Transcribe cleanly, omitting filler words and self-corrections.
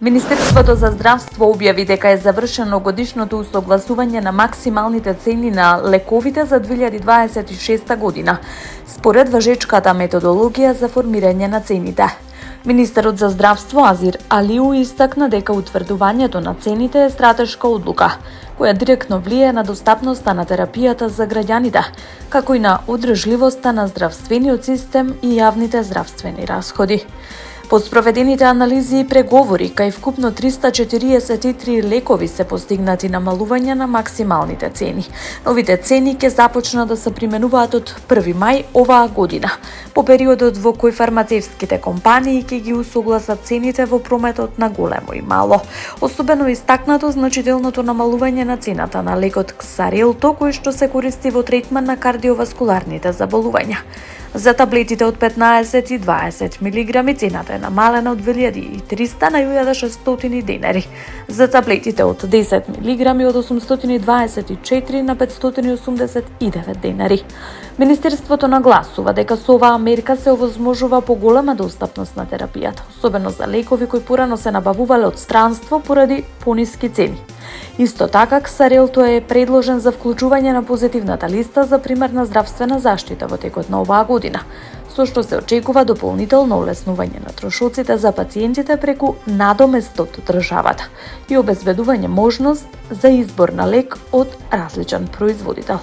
Министерството за здравство објави дека е завршено годишното усогласување на максималните цени на лековите за 2026 година, според важечката методологија за формирање на цените. Министерот за здравство Азир Алиу истакна дека утврдувањето на цените е стратешка одлука, која директно влијае на достапноста на терапијата за граѓаните, како и на одржливоста на здравствениот систем и јавните здравствени расходи. По спроведените анализи и преговори, кај вкупно 343 лекови се постигнати намалување на максималните цени. Новите цени ќе започнат да се применуваат од 1 мај оваа година, по периодот во кој фармацевските компании ќе ги усогласат цените во прометот на големо и мало. Особено истакнато значителното намалување на цената на лекот Ксарелто, кој што се користи во третман на кардиоваскуларните заболувања. За таблетите од 15 и 20 мг цената е намалена од 2300 на 1600 денари. За таблетите од 10 мг од 824 на 589 денари. Министерството нагласува дека со оваа мерка се овозможува поголема достапност на терапијата, особено за лекови кои порано се набавувале од странство поради пониски цени. Исто така, Ксарелто е предложен за вклучување на позитивната листа за примарна здравствена заштита во текот на оваа година, со што се очекува дополнително олеснување на трошоците за пациентите преку надомест од државата и обезбедување можност за избор на лек од различен производител.